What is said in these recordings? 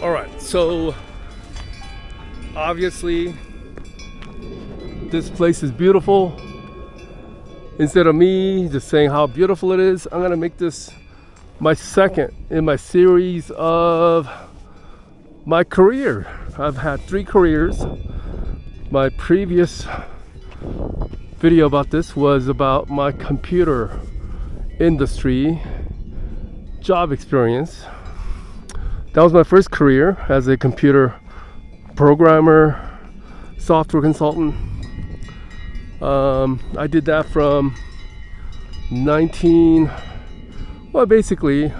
All right, so obviously this place is beautiful. Instead of me just saying how beautiful it is, I'm gonna make this my second in my series of my career. I've had 3 careers. My previous video about this was about my computer industry job experience. That was my first career as a computer programmer, software consultant. I did that from basically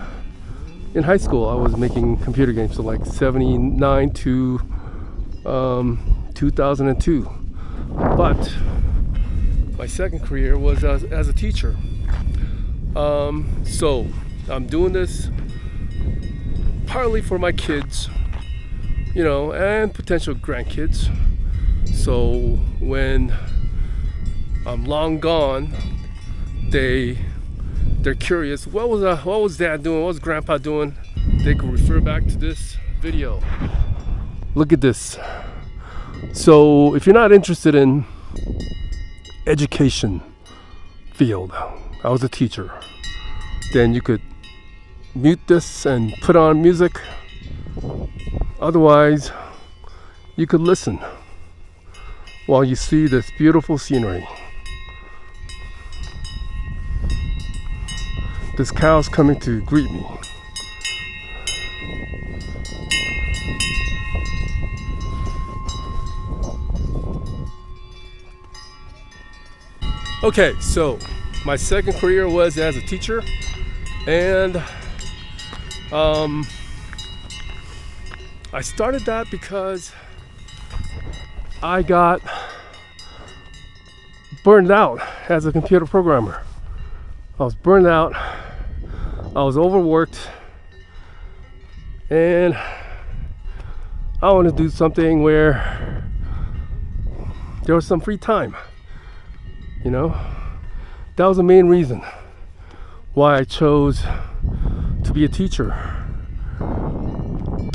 in high school I was making computer games, so like 79 to 2002. But my second career was as a teacher. So I'm doing this partly for my kids, and potential grandkids. So when I'm long gone, they're curious. What was Dad doing? What was Grandpa doing? They could refer back to this video. Look at this. So if you're not interested in education field, I was a teacher, then you could mute this and put on music. Otherwise, you could listen while you see this beautiful scenery. This cow's coming to greet me. Okay, so my second career was as a teacher, and I started that because I got burned out as a computer programmer. I was burned out, I was overworked, and I wanted to do something where there was some free time. That was the main reason why I chose to be a teacher.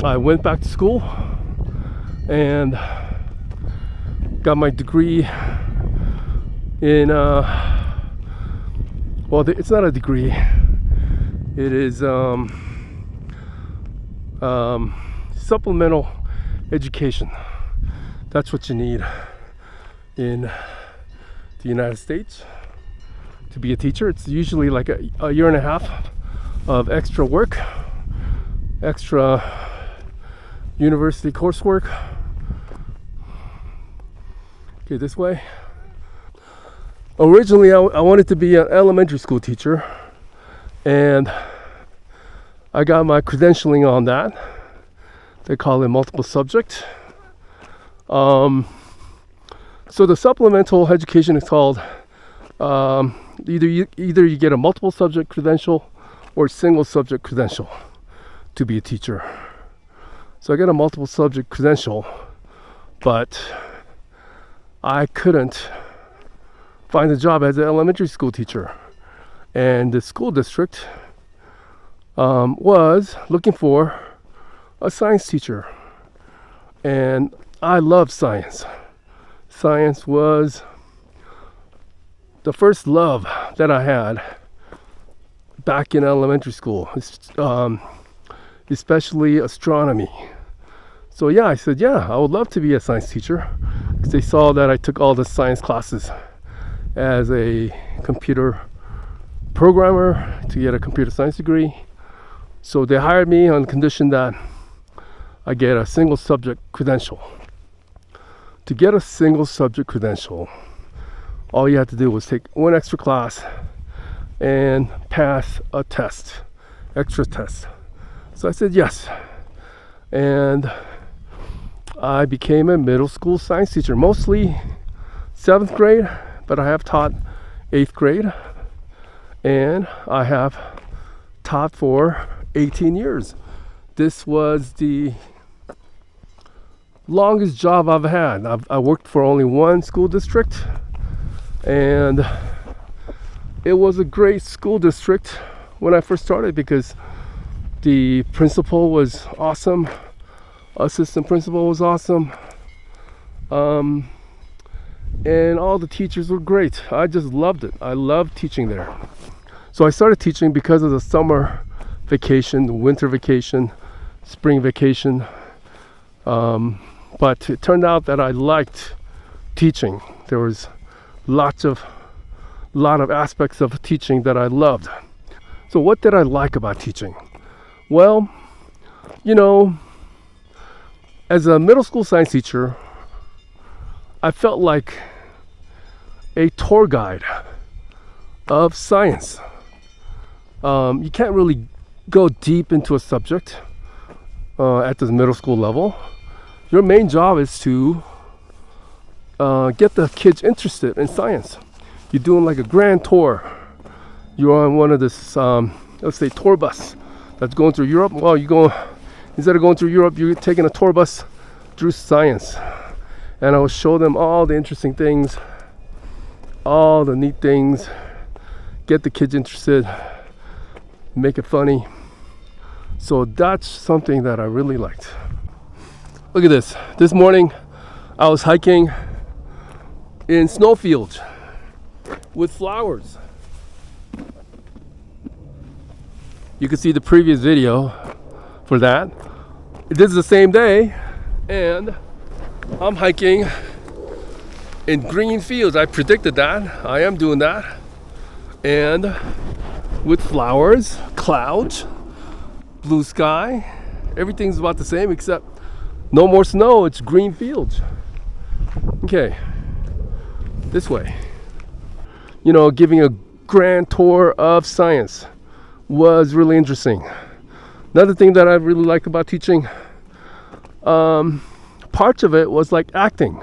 I went back to school and got my degree in it's not a degree, it is supplemental education. That's what you need in the United States to be a teacher. It's usually like a year and a half of extra work, extra university coursework. Okay, this way. Originally, I wanted to be an elementary school teacher, and I got my credentialing on that. They call it multiple subject. So the supplemental education is called either you get a multiple subject credential or single subject credential to be a teacher. So I got a multiple subject credential, but I couldn't find a job as an elementary school teacher, and the school district was looking for a science teacher, and I love science. Science was the first love that I had back in elementary school, especially astronomy. So yeah, I said, I would love to be a science teacher, because they saw that I took all the science classes as a computer programmer to get a computer science degree. So they hired me on condition that I get a single subject credential. To get a single subject credential, all you had to do was take one extra class and pass a test, extra test. So I said yes. And I became a middle school science teacher, mostly 7th grade, but I have taught 8th grade, and I have taught for 18 years. This was the longest job I've had. I worked for only one school district, and it was a great school district when I first started because the principal was awesome, assistant principal was awesome, and all the teachers were great. I just loved it. I loved teaching there. So I started teaching because of the summer vacation, the winter vacation, spring vacation, but it turned out that I liked teaching. There was lot of aspects of teaching that I loved. So what did I like about teaching? Well, as a middle school science teacher, I felt like a tour guide of science. You can't really go deep into a subject at the middle school level. Your main job is to get the kids interested in science. You're doing like a grand tour. You're on one of this, let's say, tour bus that's going through Europe. Well, instead of going through Europe, you're taking a tour bus through science. And I will show them all the interesting things, all the neat things, get the kids interested, make it funny. So that's something that I really liked. Look at this. This morning, I was hiking in snowfields with flowers. You can see the previous video for that. This is the same day, and I'm hiking in green fields. I predicted that. I am doing that. And with flowers, clouds, blue sky, everything's about the same except no more snow. It's green fields. Okay, this way. Giving a grand tour of science was really interesting. Another thing that I really like about teaching, parts of it was like acting.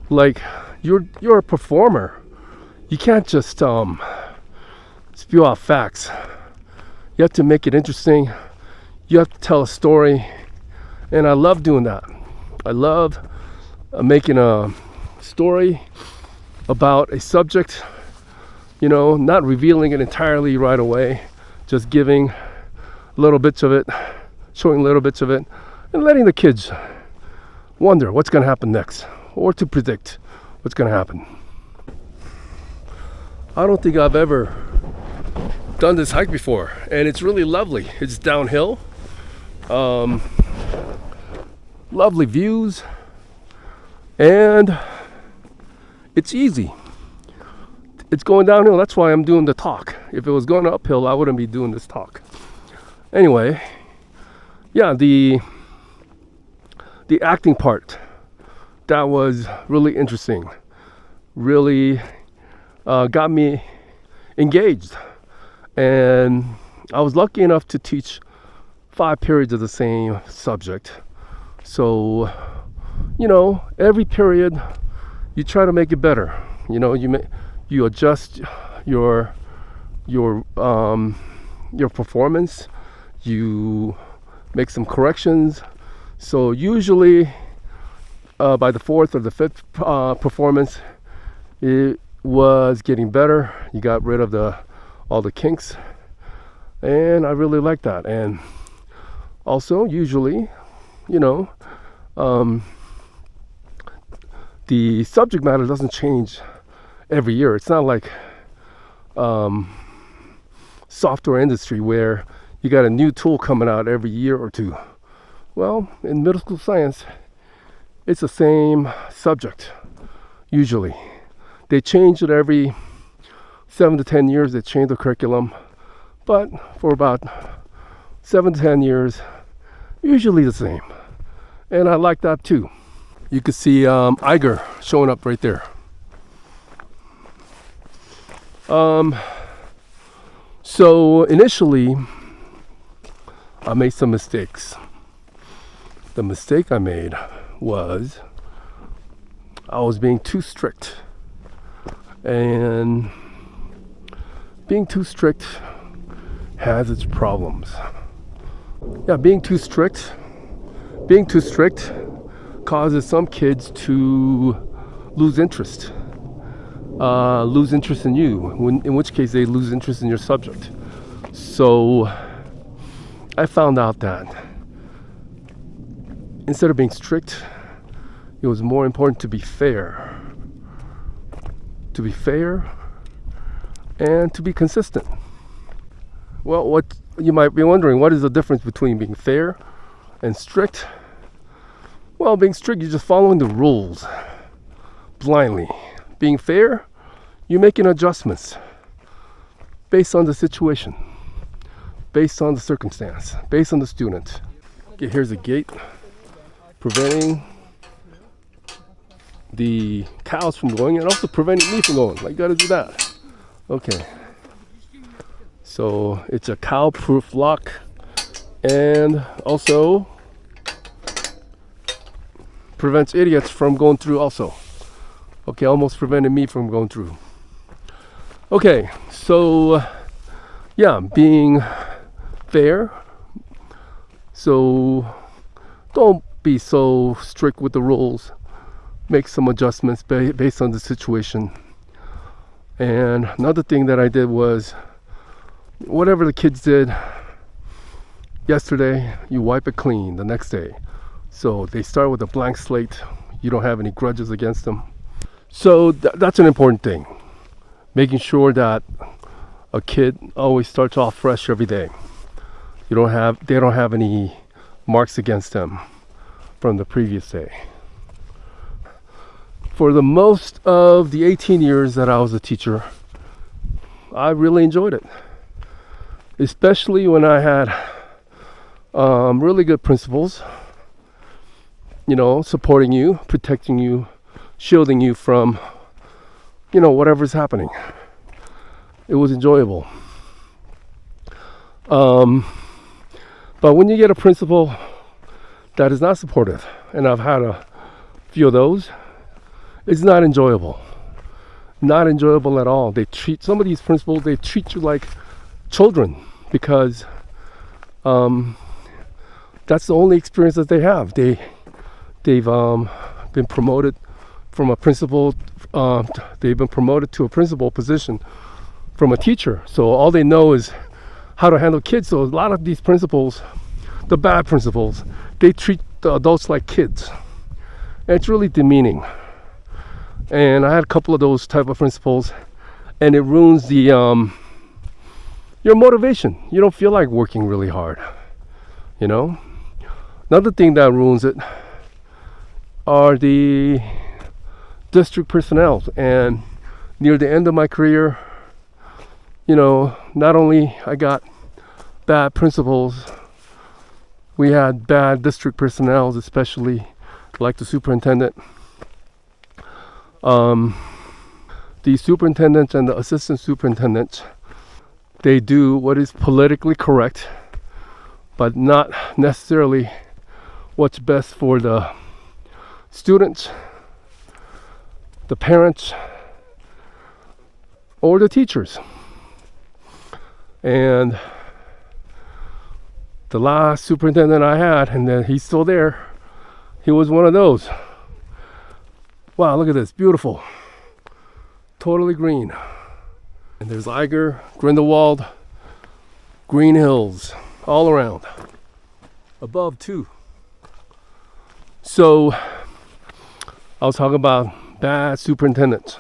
Like you're a performer. You can't just spew out facts. You have to make it interesting. You have to tell a story, and I love doing that. I love making a story about a subject, not revealing it entirely right away, just giving little bits of it, showing little bits of it, and letting the kids wonder what's going to happen next, or to predict what's going to happen. I don't think I've ever done this hike before, and it's really lovely. It's downhill, lovely views, and it's easy. It's going downhill. That's why I'm doing the talk. If it was going uphill, I wouldn't be doing this talk. Anyway, yeah, the acting part, that was really interesting. Really got me engaged. And I was lucky enough to teach 5 periods of the same subject. So, every period you try to make it better. You adjust your performance. You make some corrections. So usually by the 4th or the 5th performance, it was getting better. You got rid of all the kinks, and I really like that. And also usually, the subject matter doesn't change every year. It's not like software industry where you got a new tool coming out every year or two. Well, in middle school science, it's the same subject usually. They change it every 7 to 10 years. They change the curriculum, but for about 7 to 10 years, usually the same. And I like that too. You can see Eiger showing up right there. So initially, I made some mistakes. The mistake I made was I was being too strict. And being too strict has its problems. Yeah, being too strict causes some kids to lose interest in you, in which case they lose interest in your subject. So I found out that instead of being strict, it was more important to be fair. To be fair and to be consistent. Well, what you might be wondering, what is the difference between being fair and strict? Well, being strict, you're just following the rules blindly. Being fair, you're making adjustments based on the situation, based on the circumstance, based on the student. Okay, here's a gate preventing the cows from going and also preventing me from going. Like, you gotta do that. Okay. So it's a cow-proof lock and also prevents idiots from going through also. Okay, almost prevented me from going through. Okay, so yeah, being fair. So don't be so strict with the rules. Make some adjustments based on the situation. And another thing that I did was, whatever the kids did yesterday, you wipe it clean the next day. So they start with a blank slate. You don't have any grudges against them. So that's an important thing. Making sure that a kid always starts off fresh every day. They don't have any marks against them from the previous day. For the most of the 18 years that I was a teacher, I really enjoyed it. Especially when I had really good principals, supporting you, protecting you, shielding you from, whatever's happening. It was enjoyable. But when you get a principal that is not supportive, and I've had a few of those, it's not enjoyable. Not enjoyable at all. Some of these principals, they treat you like children because that's the only experience that they have. They've been promoted from a principal. They've been promoted to a principal position from a teacher. So all they know is how to handle kids. So a lot of these principals, the bad principals, they treat the adults like kids. And it's really demeaning. And I had a couple of those type of principals, and it ruins your motivation. You don't feel like working really hard, Another thing that ruins it are the district personnel. And near the end of my career, not only I got bad principals, we had bad district personnel, especially like the superintendent. The superintendents and the assistant superintendents, they do what is politically correct, but not necessarily what's best for the students, the parents, or the teachers. And the last superintendent I had, and then he's still there, he was one of those. Wow, look at this, beautiful. Totally green. And there's Eiger, Grindelwald, Green Hills, all around. Above too. So, I was talking about bad superintendents.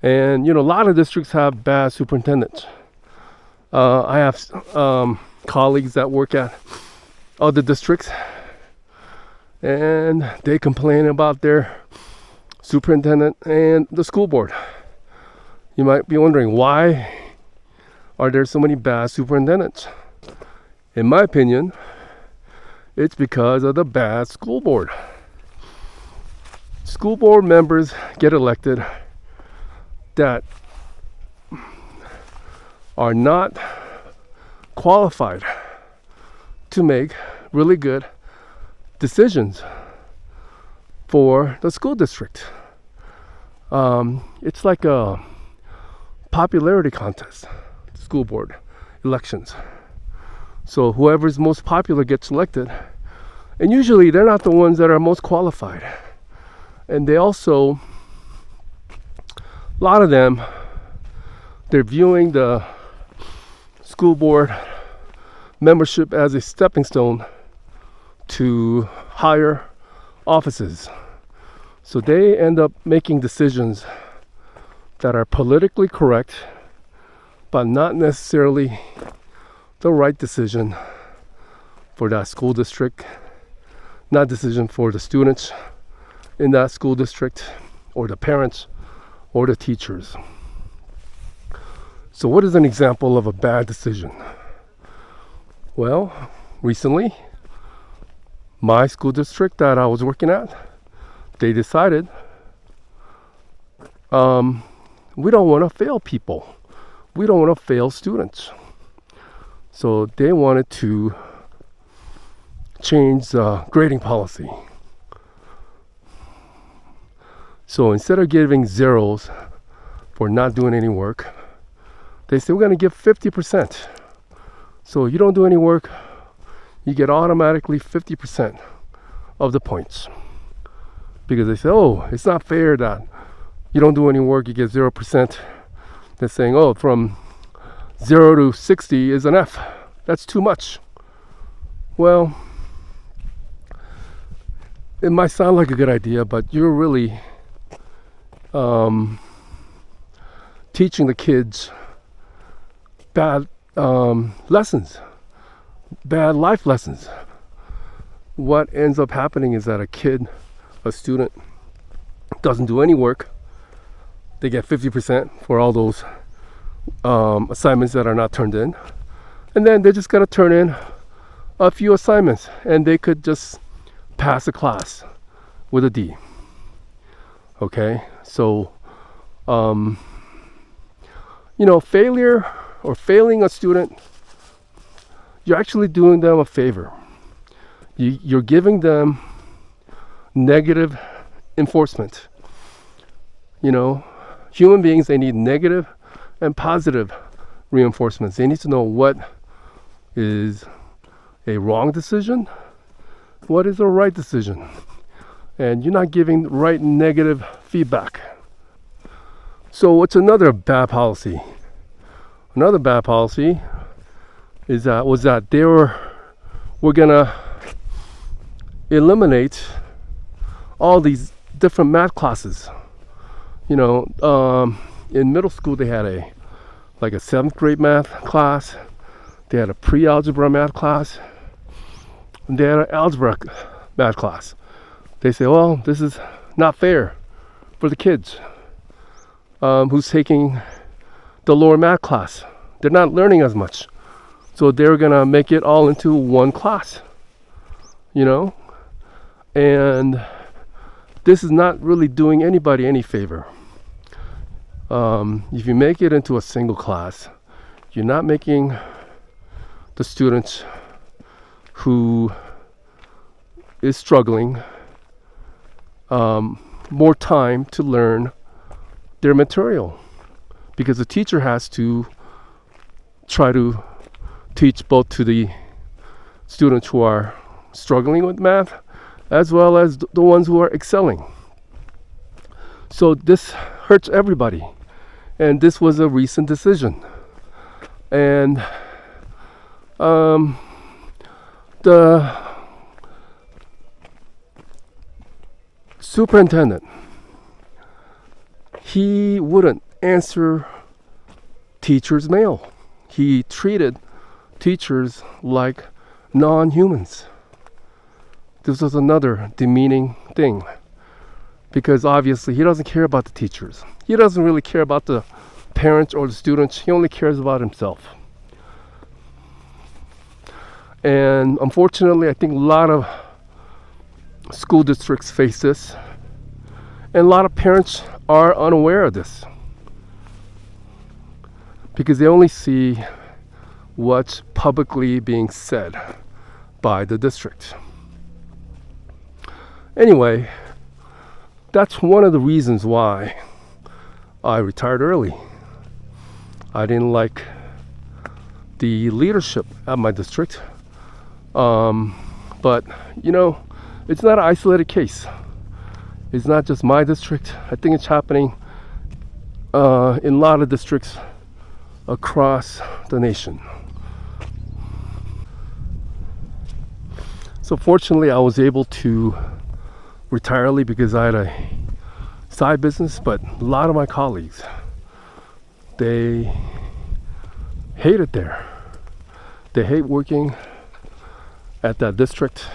And, a lot of districts have bad superintendents. I have colleagues that work at other districts, and they complain about their superintendent and the school board. You might be wondering, why are there so many bad superintendents? In my opinion, it's because of the bad school board. School board members get elected that are not qualified to make really good decisions for the school district. It's like a popularity contest, school board elections. So whoever's most popular gets elected. And usually they're not the ones that are most qualified. And they also, a lot of them, they're viewing the school board membership as a stepping stone to higher offices. So they end up making decisions that are politically correct, but not necessarily the right decision for that school district, not decision for the students in that school district, or the parents, or the teachers. So what is an example of a bad decision? Well, recently, my school district that I was working at, they decided we don't want to fail people. We don't want to fail students. So they wanted to change the grading policy. So instead of giving zeros for not doing any work, they said we're going to give 50%. So you don't do any work, you get automatically 50% of the points. Because they say, oh, it's not fair that you don't do any work, you get 0%. They're saying, oh, from 0 to 60 is an F. That's too much. Well, it might sound like a good idea, but you're really teaching the kids bad lessons, bad life lessons. What ends up happening is that a student doesn't do any work. They get 50% for all those assignments that are not turned in. And then they just got to turn in a few assignments and they could just pass a class with a D. Okay, so failure or failing a student, you're actually doing them a favor. You're giving them negative enforcement. Human beings, they need negative and positive reinforcements. They need to know what is a wrong decision, what is a right decision. And you're not giving the right negative feedback. So what's another bad policy? Another bad policy was that we're gonna eliminate all these different math classes. In middle school they had a 7th grade math class, they had a pre-algebra math class, and they had an algebra math class. They say, well, this is not fair for the kids who's taking the lower math class. They're not learning as much. So they're gonna make it all into one class, and this is not really doing anybody any favor. If you make it into a single class, you're not making the students who is struggling more time to learn their material, because the teacher has to try to teach both to the students who are struggling with math as well as the ones who are excelling. So this hurts everybody, and this was a recent decision. And the superintendent, he wouldn't answer teachers' mail. He treated teachers like non-humans. This was another demeaning thing, because obviously he doesn't care about the teachers. He doesn't really care about the parents or the students. He only cares about himself. And unfortunately, I think a lot of school districts face this, and a lot of parents are unaware of this, because they only see what's publicly being said by the district. Anyway, that's one of the reasons why I retired early. I didn't like the leadership at my district. But, it's not an isolated case. It's not just my district. I think it's happening in a lot of districts across the nation. So fortunately, I was able to retire early because I had a side business, but a lot of my colleagues, they hate it there. They hate working at that district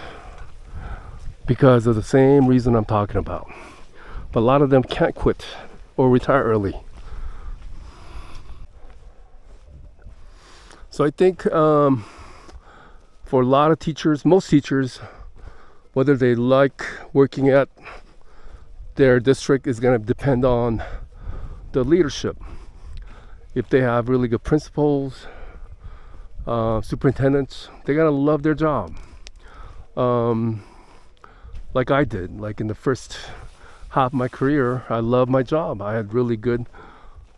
because of the same reason I'm talking about. But a lot of them can't quit or retire early. So I think for a lot of teachers, most teachers, whether they like working at their district is going to depend on the leadership. If they have really good principals, superintendents, they're going to love their job. Like I did. Like in the first half of my career, I loved my job. I had really good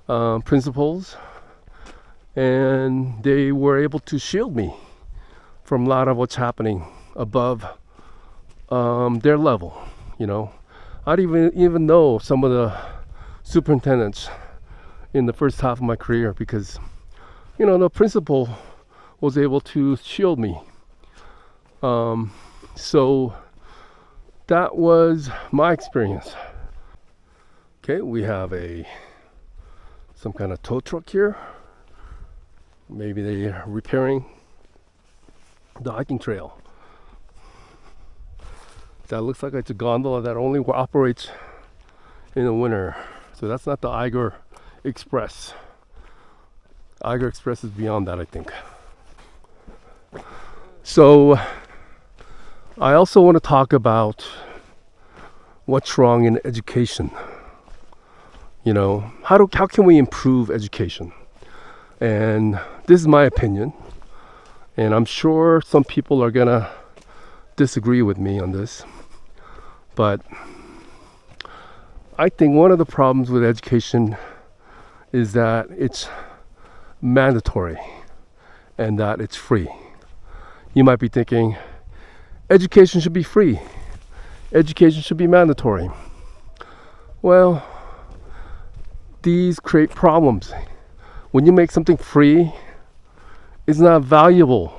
principals, and they were able to shield me from a lot of what's happening above their level. I didn't even know some of the superintendents in the first half of my career because, the principal was able to shield me. So that was my experience. Okay, we have some kind of tow truck here. Maybe they're repairing the hiking trail. That looks like it's a gondola that only operates in the winter. So that's not the Eiger Express. Eiger Express is beyond that, I think. So I also want to talk about what's wrong in education. How can we improve education? And this is my opinion, and I'm sure some people are gonna disagree with me on this, but I think one of the problems with education is that it's mandatory and that it's free. You might be thinking, education should be free. Education should be mandatory. Well, these create problems. When you make something free, it's not valuable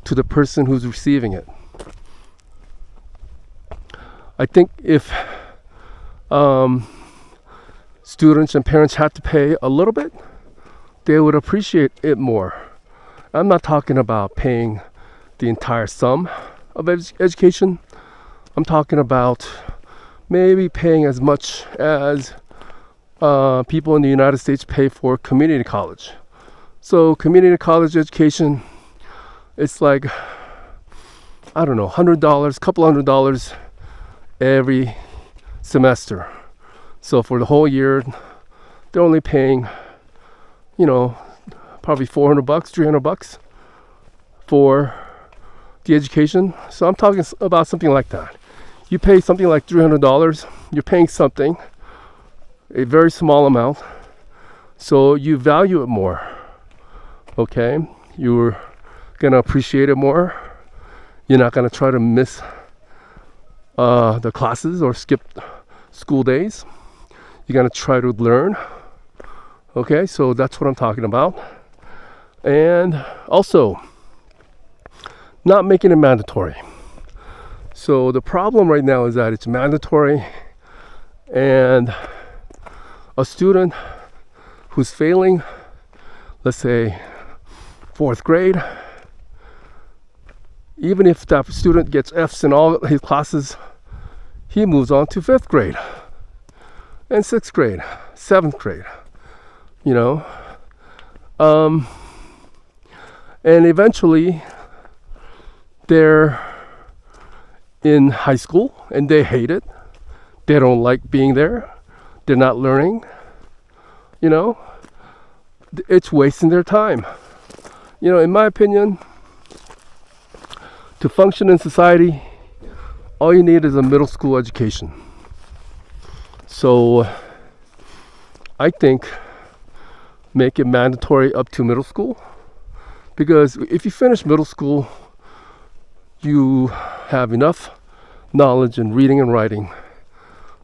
to the person who's receiving it. I think if students and parents had to pay a little bit, they would appreciate it more. I'm not talking about paying the entire sum of education. I'm talking about maybe paying as much as people in the United States pay for community college. So community college education, it's like, I don't know, $100, couple $100 every semester. So for the whole year, they're only paying, probably $400, $300 for the education. So I'm talking about something like that. You pay something like $300, you're paying something, a very small amount, so you value it more. Okay, you're gonna appreciate it more. You're not gonna try to miss the classes or skip school days. You're gonna try to learn. Okay, so that's what I'm talking about. And also, not making it mandatory. So the problem right now is that it's mandatory, and a student who's failing, let's say 4th grade, even if that student gets F's in all his classes, he moves on to 5th grade and 6th grade, 7th grade, and eventually they're in high school and they hate it. They don't like being there. They're not learning. It's wasting their time. In my opinion, to function in society, all you need is a middle school education. So I think make it mandatory up to middle school, because if you finish middle school, you have enough knowledge in reading and writing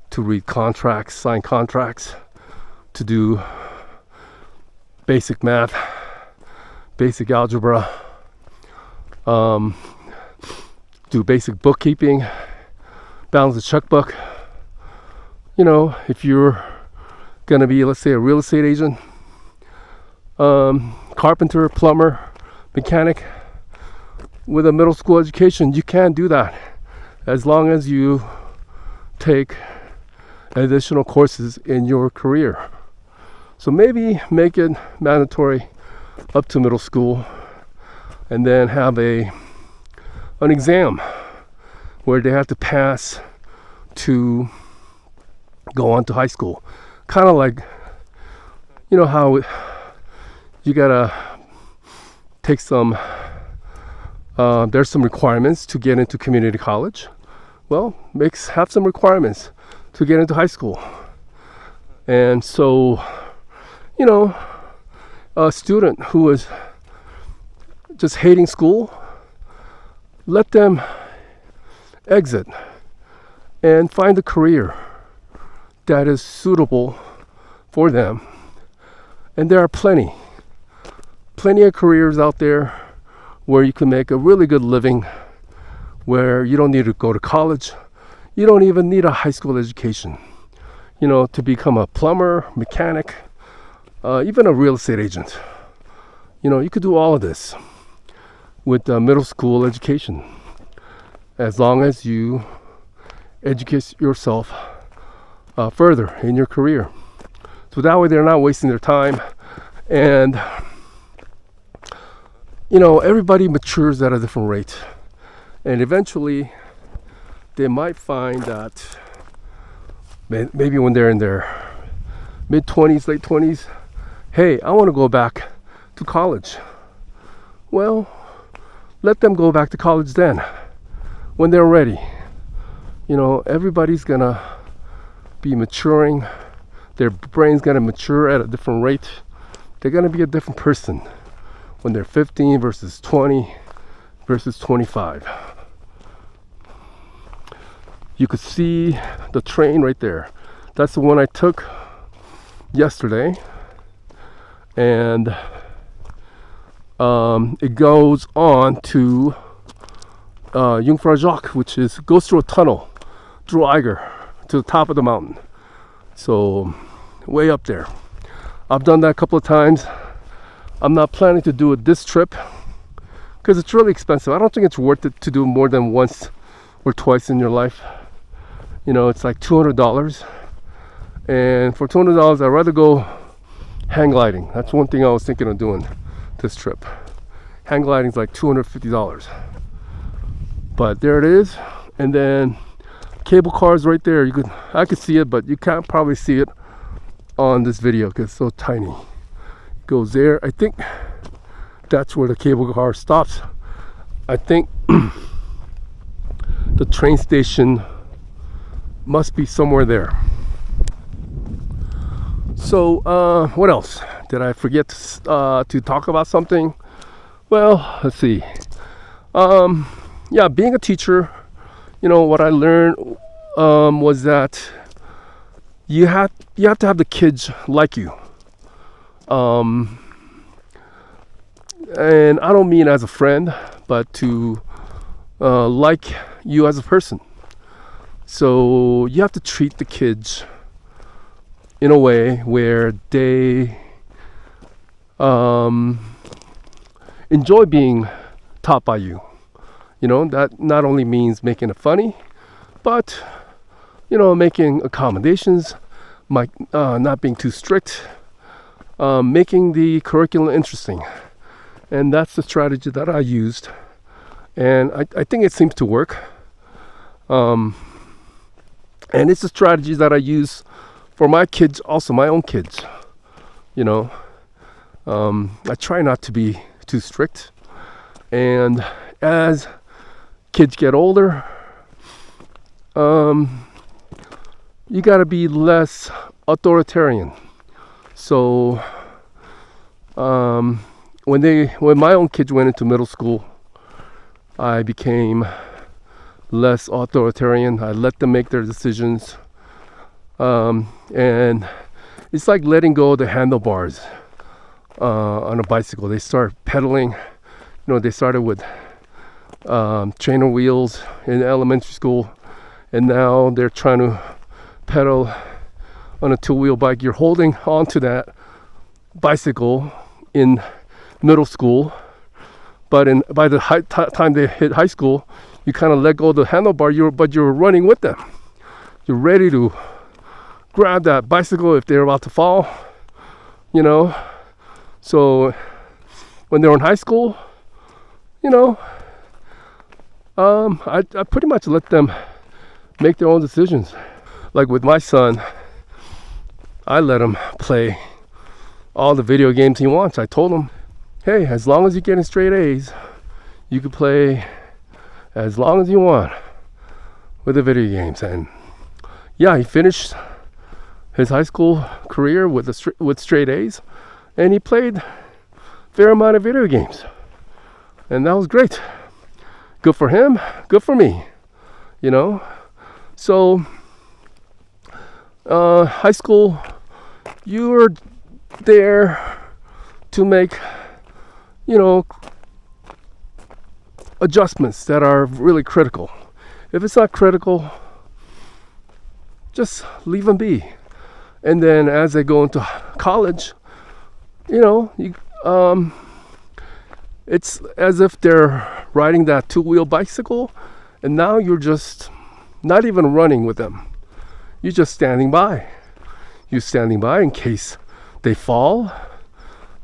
to read contracts, sign contracts, to do basic math, basic algebra, do basic bookkeeping, balance the checkbook. If you're gonna be, let's say, a real estate agent, carpenter, plumber, mechanic, with a middle school education, you can do that as long as you take additional courses in your career. So maybe make it mandatory up to middle school, and then have an exam where they have to pass to go on to high school. Kind of like, how you gotta take some, there's some requirements to get into community college. Well, have some requirements to get into high school. And so, a student who is just hating school, let them exit and find a career that is suitable for them. And there are plenty of careers out there where you can make a really good living, where you don't need to go to college. You don't even need a high school education, to become a plumber, mechanic, even a real estate agent. You could do all of this with middle school education, as long as you educate yourself further in your career. So that way they're not wasting their time. And everybody matures at a different rate, and eventually they might find that maybe when they're in their mid-20s, late 20s, hey, I want to go back to college. Well, let them go back to college then, when they're ready. Everybody's gonna be maturing. Their brain's gonna mature at a different rate. They're gonna be a different person when they're 15 versus 20 versus 25. You could see the train right there. That's the one I took yesterday. And it goes on to Jungfrau Joch, which goes through a tunnel through Eiger to the top of the mountain. So way up there. I've done that a couple of times. I'm not planning to do it this trip because it's really expensive. I don't think it's worth it to do more than once or twice in your life. It's like $200. And for $200, I'd rather go hang gliding. That's one thing I was thinking of doing this trip. Hang gliding is like $250. But there it is. And then cable cars right there. I could see it, but you can't probably see it on this video because it's so tiny. It goes there. I think that's where the cable car stops. I think the train station must be somewhere there. So what else? Did I forget to talk about something? Well, let's see. Being a teacher, what I learned was that you have to have the kids like you. And I don't mean as a friend, but to like you as a person. So you have to treat the kids in a way where they enjoy being taught by you. That not only means making it funny, but making accommodations, not being too strict, making the curriculum interesting. And that's the strategy that I used, and I think it seems to work. And it's a strategy that I use for my kids, also my own kids. I try not to be too strict, and as kids get older, you got to be less authoritarian. So when my own kids went into middle school, I became less authoritarian. I let them make their decisions. And it's like letting go of the handlebars on a bicycle. They start pedaling. They started with trainer wheels in elementary school, and now they're trying to pedal on a two-wheel bike. You're holding onto that bicycle in middle school, but by the time they hit high school, you kind of let go of the handlebar. But you're running with them. You're ready to grab that bicycle if they're about to fall. So when they're in high school, I pretty much let them make their own decisions. Like with my son, I let him play all the video games he wants. I told him, hey, as long as you're getting straight A's, you can play as long as you want with the video games. And yeah, he finished his high school career with straight A's, and he played a fair amount of video games, and that was great. Good for him, good for me, So high school, you're there to make adjustments that are really critical. If it's not critical, just leave them be. And then as they go into college, it's as if they're riding that two-wheel bicycle, and now you're just not even running with them. You're just standing by. You're standing by in case they fall.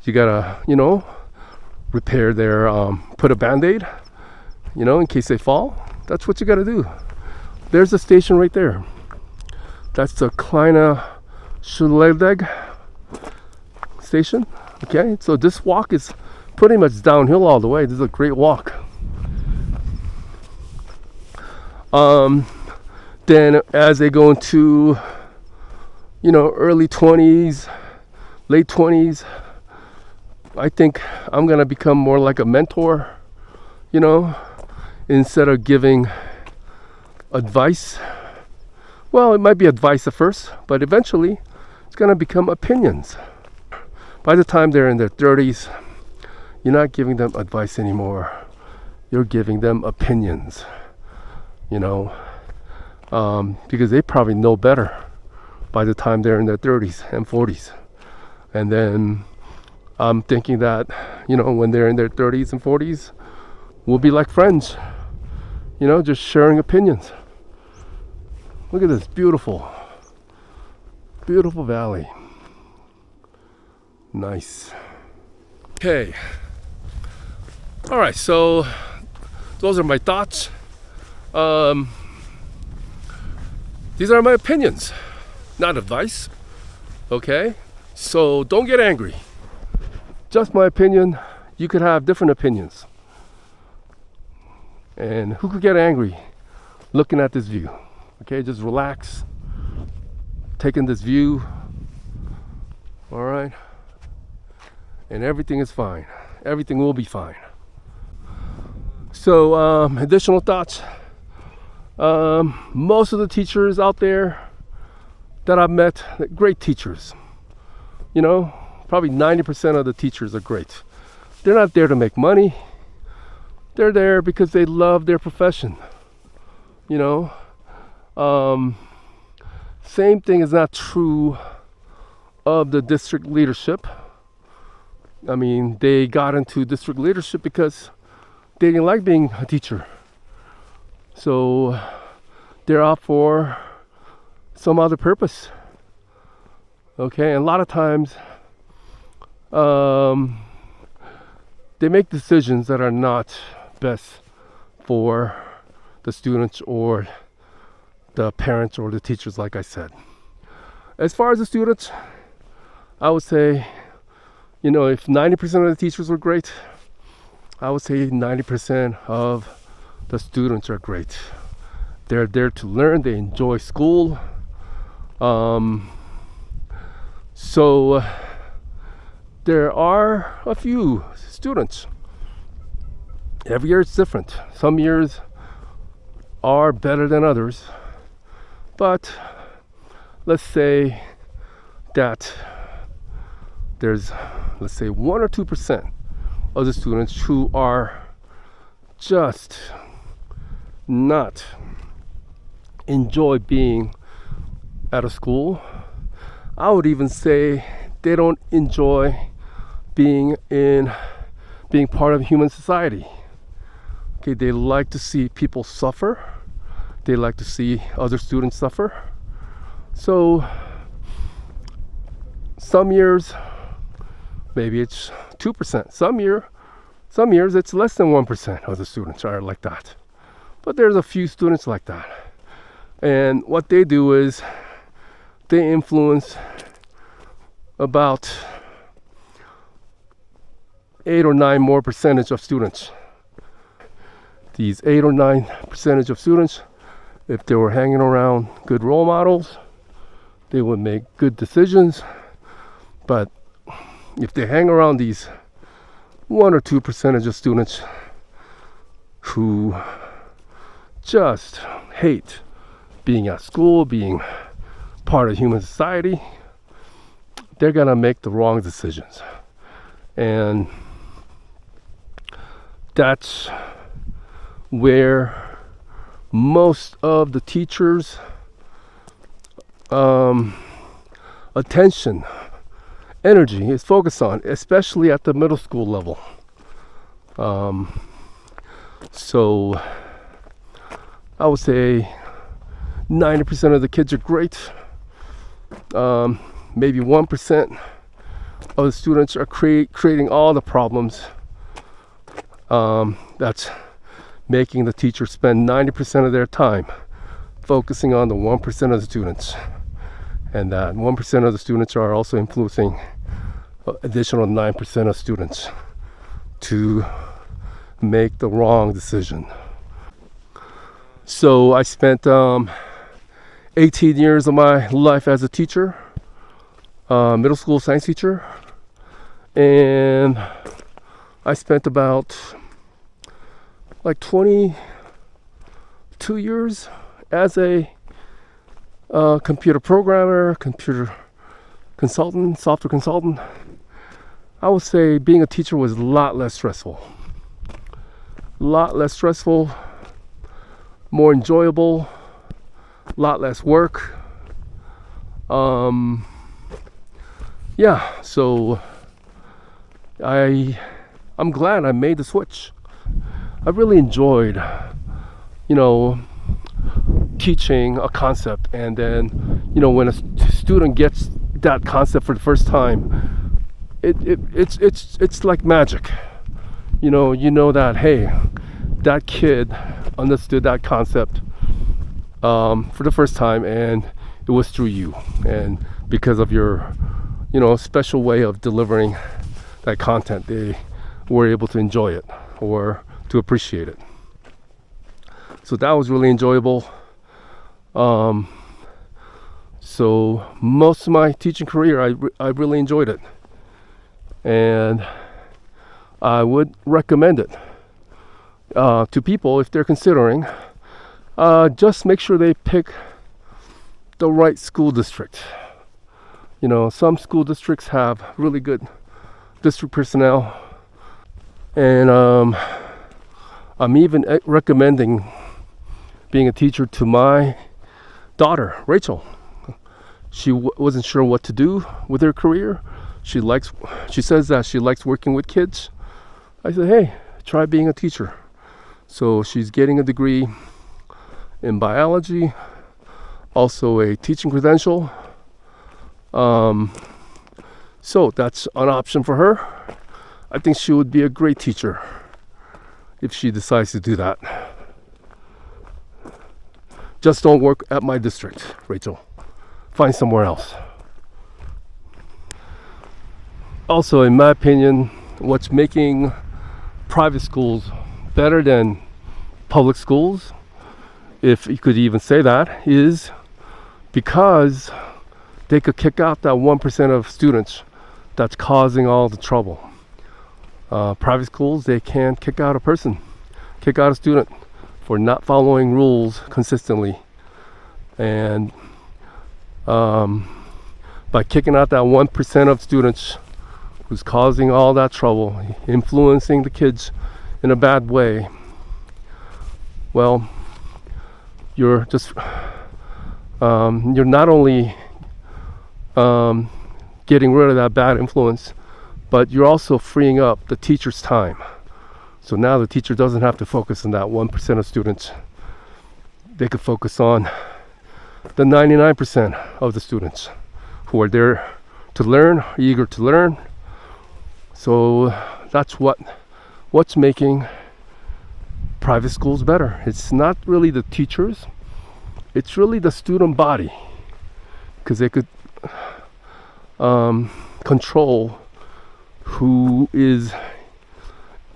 You gotta, repair their, put a Band-Aid, in case they fall. That's what you gotta do. There's a station right there. That's the Kleine Scheidegg station. Okay, so this walk is pretty much downhill all the way. This is a great walk. Then as they go into, early 20s, late 20s, I think I'm gonna become more like a mentor, instead of giving advice. Well, it might be advice at first, but eventually it's gonna become opinions. By the time they're in their 30s, you're not giving them advice anymore. You're giving them opinions, because they probably know better by the time they're in their 30s and 40s. And then I'm thinking that, when they're in their 30s and 40s, we'll be like friends, just sharing opinions. Look at this beautiful, beautiful valley. Nice. Okay. All right, so those are my thoughts. These are my opinions, not advice. Okay? So don't get angry. Just my opinion. You could have different opinions. And who could get angry looking at this view? Okay, just relax. Taking this view. All right? And everything is fine. Everything will be fine. So, additional thoughts. Most of the teachers out there that I've met, great teachers. Probably 90% of the teachers are great. They're not there to make money. They're there because they love their profession. Same thing is not true of the district leadership. I mean, they got into district leadership because they didn't like being a teacher. So they're out for some other purpose. Okay, and a lot of times they make decisions that are not best for the students or the parents or the teachers, like I said. As far as the students, I would say, if 90% of the teachers were great, I would say 90% of the students are great. They're there to learn. They enjoy school. So there are a few students. Every year it's different. Some years are better than others, but let's say that there's, let's say, 1 or 2% of the students who are just not enjoy being at a school. I would even say they don't enjoy being part of human society. Okay, they like to see people suffer. They like to see other students suffer. So some years maybe it's 2%. Some years it's less than 1% of the students are like that. But there's a few students like that. And what they do is they influence about 8 or 9 more percentage of students. These 8 or 9 percentage of students, if they were hanging around good role models, they would make good decisions. But if they hang around these 1 or 2 percentage of students who just hate being at school, being part of human society, they're gonna make the wrong decisions. And that's where most of the teachers' attention, energy is focused on, especially at the middle school level. So I would say 90% of the kids are great. Maybe 1% of the students are creating all the problems. That's making the teacher spend 90% of their time focusing on the 1% of the students. And that 1% of the students are also influencing additional 9% of students to make the wrong decision. So I spent 18 years of my life as a teacher, middle school science teacher, and I spent about like 22 years as a computer programmer, computer consultant, software consultant. I would say being a teacher was a lot less stressful. More enjoyable, a lot less work. So I'm glad I made the switch. I really enjoyed, teaching a concept, and then, when a student gets that concept for the first time, it's like magic. You know that, hey, that kid understood that concept for the first time, and it was through you, and because of your special way of delivering that content, they were able to enjoy it or to appreciate it. So that was really enjoyable. So most of my teaching career, I really enjoyed it, and I would recommend it to people if they're considering. Just make sure they pick the right school district. Some school districts have really good district personnel, and I'm even recommending being a teacher to my daughter, Rachel. She wasn't sure what to do with her career. She says that she likes working with kids. I said, hey, try being a teacher. So she's getting a degree in biology, also a teaching credential. So that's an option for her. I think she would be a great teacher if she decides to do that. Just don't work at my district, Rachel. Find somewhere else. Also, in my opinion, what's making private schools better than public schools, if you could even say that, is because they could kick out that 1% of students that's causing all the trouble. Private schools, they can't kick out a student for not following rules consistently. And by kicking out that 1% of students who's causing all that trouble, influencing the kids in a bad way, well, you're just you're not only getting rid of that bad influence, but you're also freeing up the teacher's time. So now the teacher doesn't have to focus on that 1% of students. They could focus on the 99% of the students who are there to learn, eager to learn. So that's what's making private schools better. It's not really the teachers, it's really the student body, because they could control who is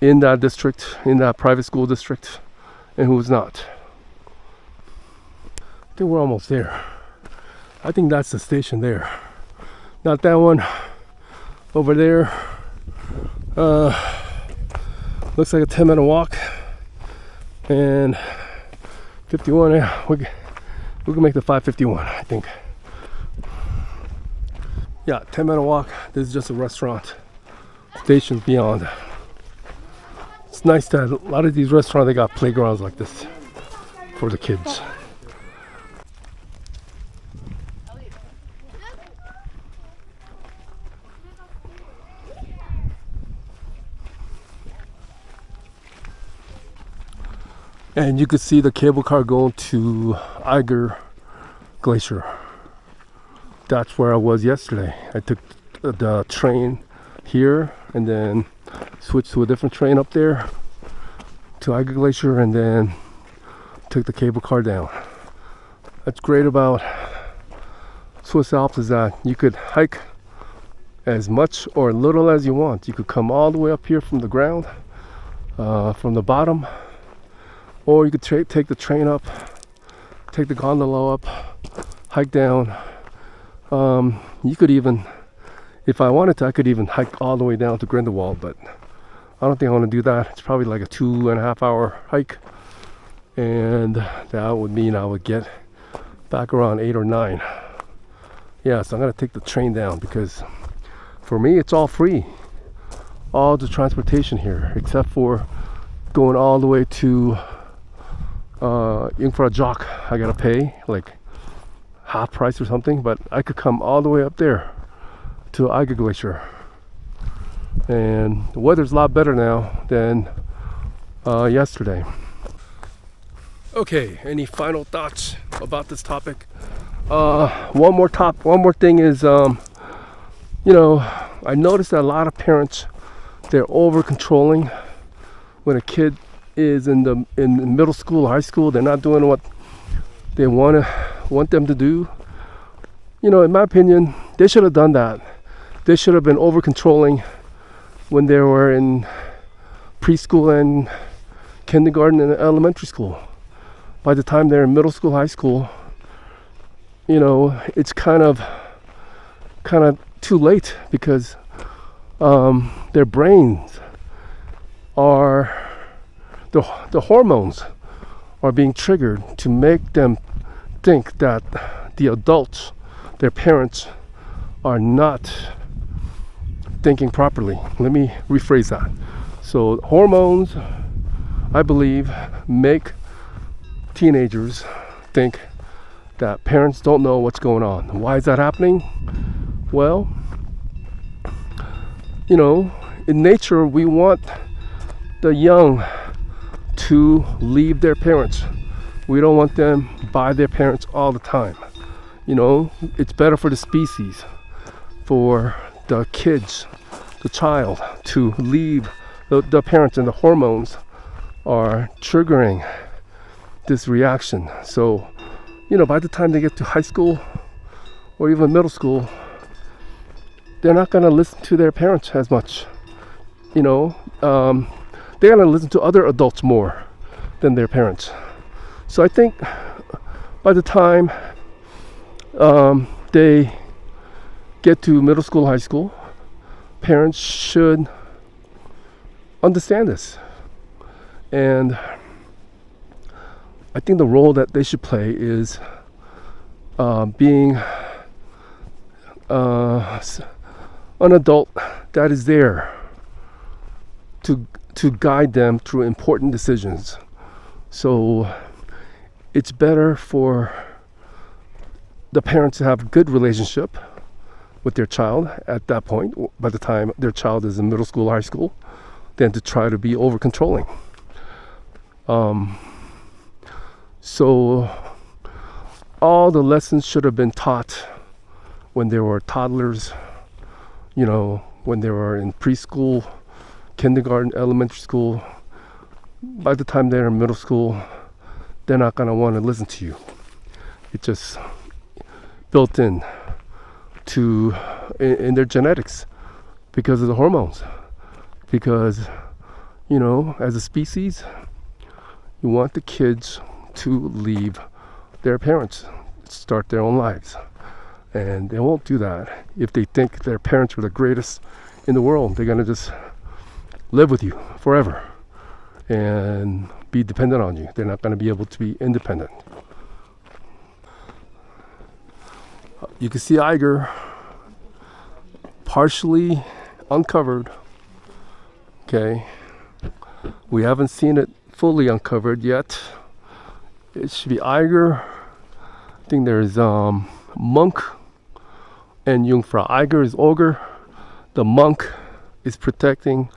in that district, in that private school district, and who's not. I think we're almost there. I think that's the station there. Not that one. Over there. Looks like a 10-minute walk. And 51, yeah, we can make the 5:51, I think. Yeah, 10-minute walk. This is just a restaurant. Stations beyond. It's nice that a lot of these restaurants, they got playgrounds like this for the kids. And you could see the cable car going to Eiger Glacier. That's where I was yesterday. I took the train here and then switched to a different train up there to Eiger Glacier, and then took the cable car down. That's great about Swiss Alps, is that you could hike as much or little as you want. You could come all the way up here from the ground, from the bottom, or you could take the train up, take the gondola up, hike down. You could even, if I wanted to, I could even hike all the way down to Grindelwald, but I don't think I want to do that. It's probably like a 2.5 hour hike, and that would mean I would get back around 8 or 9. Yeah, so I'm gonna take the train down, because for me it's all free, all the transportation here, except for going all the way to Jungfraujoch. I gotta pay like half price or something, but I could come all the way up there to Eiger Glacier. And the weather's a lot better now than yesterday. Okay, any final thoughts about this topic? One more thing is, you know, I noticed that a lot of parents, they're over controlling when a kid is in middle school or high school. They're not doing what they want them to do. You know, in my opinion, they should have done that. They should have been over controlling when they were in preschool and kindergarten and elementary school. By the time they're in middle school, high school, you know, it's kind of too late, because their brains are, the hormones are being triggered to make them think that the adults, their parents, are not thinking properly. Let me rephrase that. So hormones, I believe, make teenagers think that parents don't know what's going on. Why is that happening? Well, you know, in nature, we want the young to leave their parents. We don't want them by their parents all the time. You know, it's better for the species, for the kids, the child, to leave the parents, and the hormones are triggering this reaction. So, you know, by the time they get to high school or even middle school, they're not going to listen to their parents as much. You know, they're going to listen to other adults more than their parents. So I think by the time they get to middle school, high school, parents should understand this. And I think the role that they should play is being an adult that is there to guide them through important decisions. So it's better for the parents to have a good relationship with their child at that point, by the time their child is in middle school, high school, than to try to be over controlling. So all the lessons should have been taught when they were toddlers, when they were in preschool, kindergarten, elementary school. By the time they're in middle school, they're not going to want to listen to you. It's just built in their genetics because of the hormones. Because, as a species, you want the kids to leave their parents, start their own lives. And they won't do that if they think their parents are the greatest in the world. They're going to just live with you forever and be dependent on you. They're not going to be able to be independent. You can see Eiger partially uncovered. Okay, we haven't seen it fully uncovered yet. It should be Eiger. I think there's monk and Jungfrau. Eiger is ogre. The monk is protecting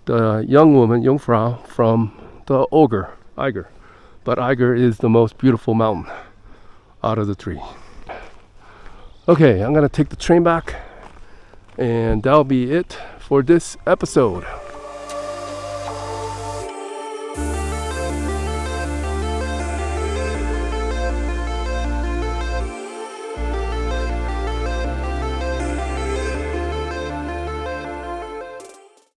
the young woman, Jungfrau, from the ogre, Eiger. But Eiger is the most beautiful mountain out of the three. Okay, I'm gonna take the train back, and that'll be it for this episode.